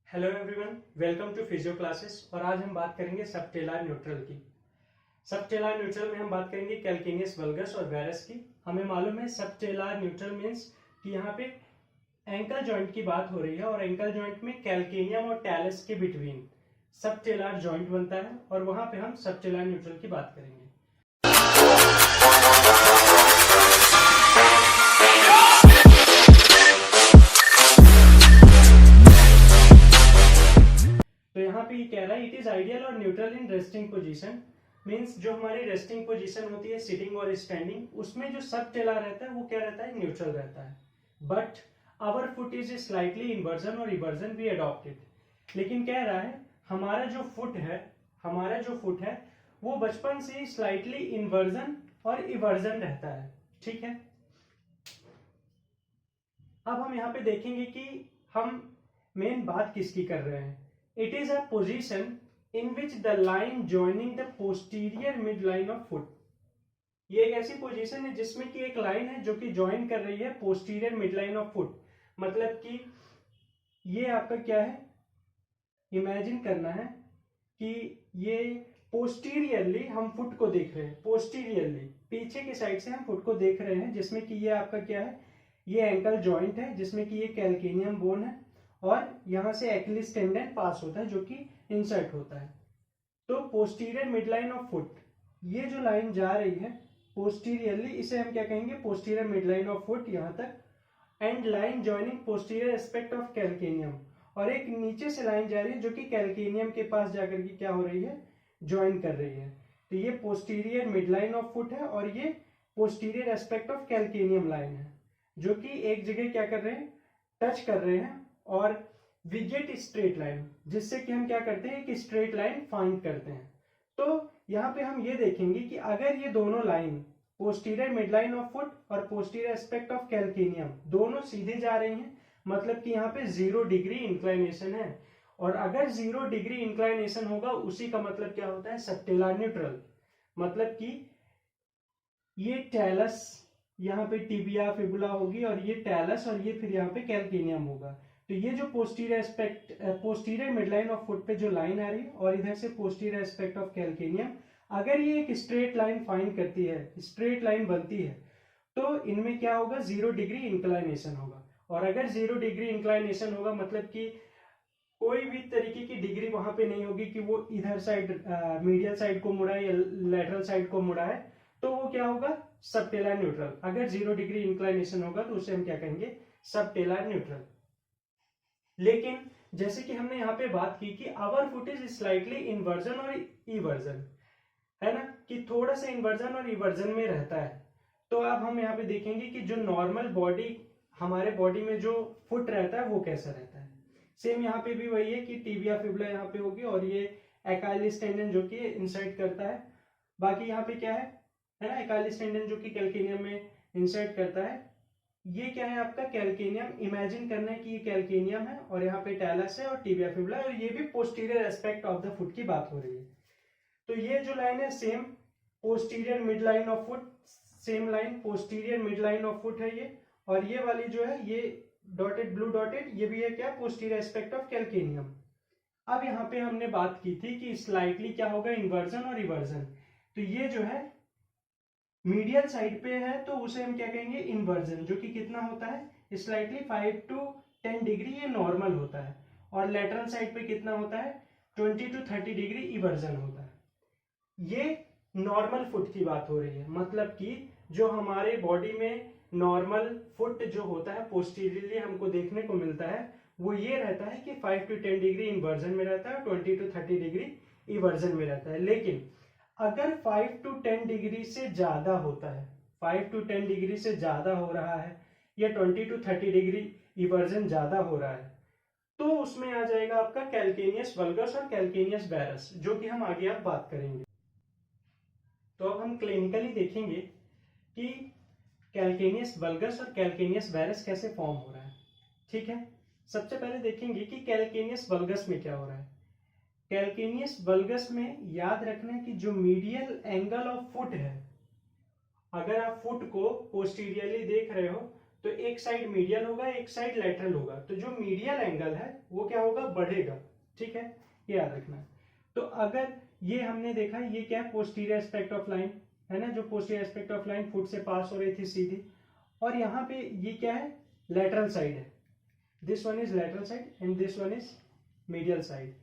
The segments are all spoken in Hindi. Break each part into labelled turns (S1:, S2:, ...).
S1: Hello everyone, welcome to physio classes. और आज हम बात करेंगे सबटेलर न्यूट्रल की। सबटेलर न्यूट्रल में हम बात करेंगे कैल्केनियस वल्गस और वेरस की। हमें मालूम है सबटेलर न्यूट्रल मीन्स कि यहाँ पे एंकल जॉइंट की बात हो रही है और एंकल जॉइंट में कैल्केनियम और टैलस के बिटवीन सबटेलर जॉइंट बनता है और वहां पे हम सबटेलर न्यूट्रल की बात करेंगे। तो यहाँ पे ये कह रहा है इट इज आइडियल और neutral in resting position. Means जो हमारी रेस्टिंग पोजीशन होती है सिटिंग और स्टैंडिंग, उसमें जो सबटेलर रहता है वो क्या रहता है, न्यूट्रल रहता है। But our foot is slightly inversion और रिवर्जन भी अडॉप्टेड। लेकिन कह रहा है हमारा जो फुट है वो बचपन से ही स्लाइटली इन्वर्जन और इवर्जन रहता है। ठीक है, अब हम यहाँ पे देखेंगे कि हम मेन बात किसकी कर रहे हैं। It is a position in which the line joining the posterior midline of foot। ये एक ऐसी पोजीशन है जिसमें कि एक लाइन है जो कि ज्वाइन कर रही है पोस्टीरियर मिडलाइन ऑफ फुट। मतलब कि ये आपका क्या है, इमेजिन करना है कि ये पोस्टीरियरली हम फुट को देख रहे हैं, पोस्टीरियरली पीछे की साइड से हम फुट को देख रहे हैं, जिसमें कि ये आपका क्या है, ये एंकल जॉइंट है जिसमें कि ये कैल्केनियम बोन है और यहां से एक्लिस टेंडन पास होता है जो कि इंसर्ट होता है। तो पोस्टीरियर मिडलाइन ऑफ फुट, ये जो लाइन जा रही है पोस्टीरियरली, इसे हम क्या कहेंगे, पोस्टीरियर मिडलाइन ऑफ फुट यहां तक। And line joining posterior aspect of calcaneum, और एक नीचे से लाइन जा रही है जो कि कैल्केनियम के पास जाकर के क्या हो रही है, ज्वाइन कर रही है। तो ये पोस्टीरियर मिडलाइन ऑफ फुट है और ये posterior aspect of calcaneum line है जो कि एक जगह क्या कर रहे हैं, टच कर रहे हैं। और वी गेट स्ट्रेट लाइन, जिससे कि हम क्या करते हैं, एक स्ट्रेट लाइन फाइंड करते हैं। तो यहाँ पे हम ये देखेंगे कि अगर ये दोनों line posterior midline of foot और पोस्टीरियर एस्पेक्ट ऑफ कैल्केनियम दोनों सीधे जा रही हैं, मतलब कि यहाँ पे 0 डिग्री इंक्लाइनेशन है। और अगर 0 डिग्री इंक्लाइनेशन होगा उसी का मतलब क्या होता है, सबटेलर न्यूट्रल। मतलब कि ये टैलस, यहाँ पे टिबिया फिबुला होगी और ये टैलस और ये फिर यहाँ पे कैल्केनियम होगा। तो ये जो पोस्टीरियर मिडलाइन ऑफ फुट पे जो लाइन आ रही है और इधर से पोस्टीरियर एस्पेक्ट ऑफ कैल्केनियम, अगर ये एक स्ट्रेट लाइन फाइंड करती है, स्ट्रेट लाइन बनती है, तो इनमें क्या होगा, 0 डिग्री इंक्लाइनेशन होगा। और अगर 0 डिग्री इंक्लाइनेशन होगा मतलब कि कोई भी तरीके की डिग्री वहां पे नहीं होगी कि वो इधर साइड मीडियल साइड को मुड़ा है या लेटरल साइड को मुड़ा है, तो वो क्या होगा, सबटेलर न्यूट्रल। अगर 0 डिग्री इंक्लाइनेशन होगा तो उसे हम क्या कहेंगे, सबटेलर न्यूट्रल। लेकिन जैसे कि हमने यहाँ पे बात की कि our foot is slightly inversion और इवर्जन, है ना, कि थोड़ा सा इन्वर्जन और इवर्जन में रहता है। तो अब हम यहाँ पे देखेंगे कि जो नॉर्मल बॉडी, हमारे बॉडी में जो फुट रहता है वो कैसा रहता है। सेम यहाँ पे भी वही है कि टिबिया फिबुला यहाँ पे होगी और ये एकाइलिस टेंडन जो कि इंसर्ट करता है। बाकी यहाँ पे क्या है ना, एकाइलिस टेंडन जो कि कैल्केनियम में इंसर्ट करता है। ये क्या है आपका कैल्केनियम, इमेजिन करना है कि ये कैल्केनियम है और यहाँ पे टैलस है और टिबिया फिबुला है और ये भी posterior aspect of the foot की बात हो रही है। तो ये जो लाइन है same posterior mid line of foot, same line posterior mid line of foot है ये। और ये वाली जो है, ये डॉटेड ब्लू डॉटेड, ये भी है क्या, पोस्टीरियर एस्पेक्ट ऑफ कैल्केनियम। अब यहाँ पे हमने बात की थी कि स्लाइटली क्या होगा, इन्वर्जन और रिवर्जन। तो ये जो है मीडियल साइड पे है तो उसे हम क्या कहेंगे, इन्वर्जन, जो कि कितना होता है, स्लाइटली 5 to 10 डिग्री ये नॉर्मल होता है। और लेटरल साइड पे कितना होता है, 20 to 30 डिग्री इवर्जन होता है। ये नॉर्मल फुट की बात हो रही है, मतलब कि जो हमारे बॉडी में नॉर्मल फुट जो होता है पोस्टीरियरली हमको देखने को मिलता है, वो ये रहता है कि 5 to 10 डिग्री इन्वर्जन में रहता है, 20 to 30 डिग्री इवर्जन में रहता है। लेकिन अगर 5 to 10 डिग्री से ज्यादा होता है, 5 to 10 डिग्री से ज्यादा हो रहा है या 20 to 30 डिग्री इवर्जन ज्यादा हो रहा है, तो उसमें आ जाएगा आपका कैल्केनियस वल्गस और कैल्केनियस वेरस, जो कि हम आगे आप बात करेंगे। तो अब हम क्लिनिकली देखेंगे कि कैल्केनियस वल्गस और कैल्केनियस वेरस कैसे फॉर्म हो रहा है। ठीक है, सबसे पहले देखेंगे कि कैल्केनियस वल्गस में क्या हो रहा है। कैल्केनियस वल्गस में याद रखना है कि जो मीडियल एंगल ऑफ फुट है, अगर आप फुट को पोस्टीरियरली देख रहे हो तो एक साइड मीडियल होगा, एक साइड लेटरल होगा, तो जो मीडियल एंगल है वो क्या होगा, बढ़ेगा। ठीक है, ये याद रखना। तो अगर ये हमने देखा, ये क्या है, पोस्टीरियर एस्पेक्ट ऑफ लाइन है ना, जो posterior aspect of line foot से पास हो रही थी सीधी, और यहाँ पे ये क्या है, लेटरल साइड है। This one is lateral side and this one is medial side.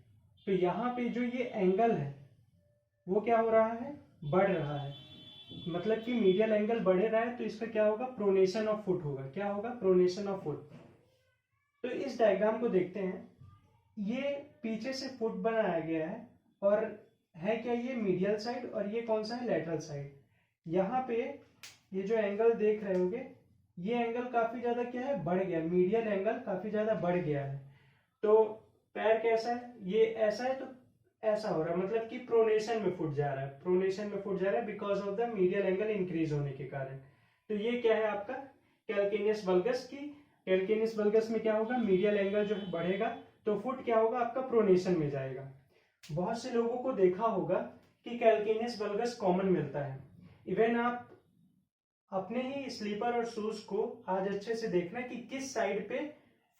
S1: तो यहाँ पे जो ये एंगल है वो क्या हो रहा है, बढ़ रहा है, मतलब कि मीडियल एंगल बढ़ रहा है, तो इसका क्या होगा, प्रोनेशन ऑफ फुट होगा। क्या होगा, प्रोनेशन ऑफ फुट। तो इस डायग्राम को देखते हैं, ये पीछे से फुट बनाया गया है, और है क्या, ये मीडियल साइड, और ये कौन सा है, लेटरल साइड। यहाँ पे ये जो एंगल देख रहे होगे, ये एंगल काफी ज्यादा क्या है, बढ़ गया, मीडियल एंगल काफी ज्यादा बढ़ गया है। तो पैर कैसा है, ये ऐसा है, तो ऐसा हो रहा है, मतलब कि प्रोनेशन में फुट जा रहा है, प्रोनेशन में फुट जा रहा है because of the medial angle increase होने के कारण। तो ये क्या है आपका कैलकेनियस वल्गस की। कैलकेनियस वल्गस में क्या होगा, मीडियल एंगल जो है बढ़ेगा, तो फुट क्या होगा आपका, प्रोनेशन में जाएगा। बहुत से लोगों को देखा होगा कि कैलकेनियस वल्गस कॉमन मिलता है। इवन आप अपने ही स्लीपर और शूज को आज अच्छे से देखना कि किस साइड पे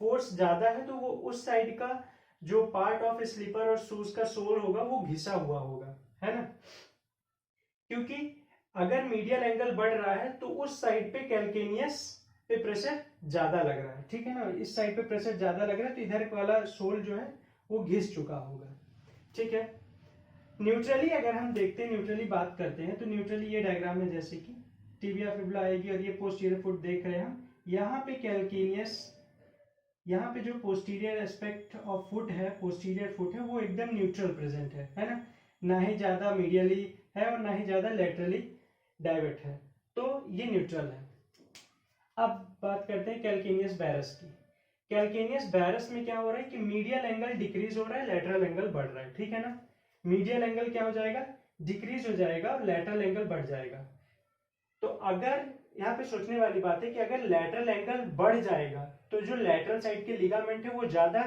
S1: फोर्स ज्यादा है, तो वो उस साइड का जो पार्ट ऑफ स्लीपर और शूज का सोल होगा वो घिसा हुआ होगा, है ना। क्योंकि अगर मीडियल एंगल बढ़ रहा है तो उस साइड पे कैलकेनियस पे प्रेशर ज्यादा लग रहा है, ठीक है ना, इस साइड पे प्रेशर ज्यादा लग रहा है, तो इधर वाला सोल जो है वो घिस चुका होगा। ठीक है, न्यूट्रली अगर हम देखते हैं, न्यूट्रली बात करते हैं, तो न्यूट्रली ये डायग्राम है, जैसे कि टिबिया फिबुला आएगी और ये पोस्टीरियर फुट देख रहे हैं हम, यहाँ पे कैलकेनियस, यहाँ पे जो पोस्टीरियर एस्पेक्ट ऑफ फुट है, पोस्टीरियर फुट है, वो एकदम न्यूट्रल प्रेजेंट है ना, ना ही ज्यादा मीडियली है और ना ही ज्यादा लेटरली डाइवर्ट है, तो ये न्यूट्रल है। अब बात करते हैं कैलकेनियस बैरस की। कैलकेनियस बैरस में क्या हो रहा है कि मीडियल एंगल डिक्रीज हो रहा है, लेटरल एंगल बढ़ रहा है, ठीक है ना। मीडियल एंगल क्या हो जाएगा, डिक्रीज हो जाएगा, और लेटरल एंगल बढ़ जाएगा। तो अगर यहाँ पे सोचने वाली बात है कि अगर लेटरल एंगल बढ़ जाएगा तो जो लेटरल साइड के लिगामेंट है वो ज्यादा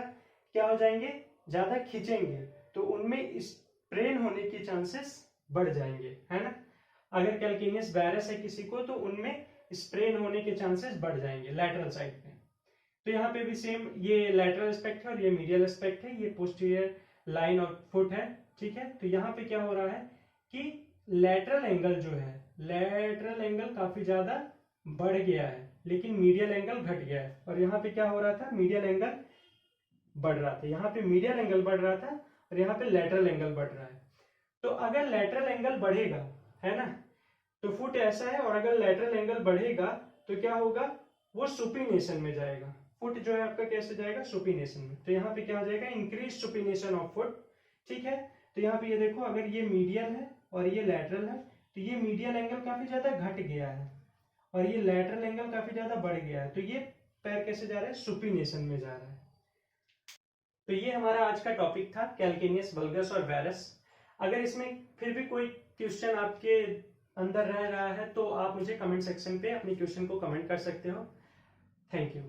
S1: क्या हो जाएंगे, ज्यादा खींचेंगे, तो उनमें स्ट्रेन होने की चांसेस बढ़ जाएंगे, है ना। अगर कैलकेनियस बैरस है किसी को तो उनमें स्ट्रेन होने के चांसेस बढ़ जाएंगे लेटरल साइड पे। तो यहाँ पे भी सेम, ये लेटरल एस्पेक्ट है और ये मीडियल एस्पेक्ट है, ये पोस्टीरियर लाइन ऑफ फुट है, ठीक है। तो यहाँ पे क्या हो रहा है कि लेटरल एंगल जो है, लेटरल एंगल काफी ज्यादा बढ़ गया है, लेकिन मीडियल एंगल घट गया है। और यहाँ पे क्या हो रहा था, मीडियल एंगल बढ़ रहा था, यहाँ पे मीडियल एंगल बढ़ रहा था और यहाँ पे लेटरल एंगल बढ़ रहा है। तो अगर लेटरल एंगल बढ़ेगा, है ना, तो फुट ऐसा है, और अगर लेटरल एंगल बढ़ेगा तो क्या होगा, वो सुपिनेशन में जाएगा। फुट जो है आपका कैसे जाएगा, सुपिनेशन में। तो यहाँ पे क्या हो जाएगा, इंक्रीज सुपिनेशन ऑफ फुट, ठीक है। तो यहाँ पे ये देखो, अगर ये मीडियल है और ये लेटरल है, तो ये मीडियल एंगल काफी ज्यादा घट गया है और ये लेटरल एंगल काफी ज्यादा बढ़ गया है, तो ये पैर कैसे जा रहा है, सुपिनेशन में जा रहा है। तो ये हमारा आज का टॉपिक था, कैलकेनियस वल्गस और वैरस। अगर इसमें फिर भी कोई क्वेश्चन आपके अंदर रह रहा है तो आप मुझे कमेंट सेक्शन पे अपने क्वेश्चन को कमेंट कर सकते हो। Thank you.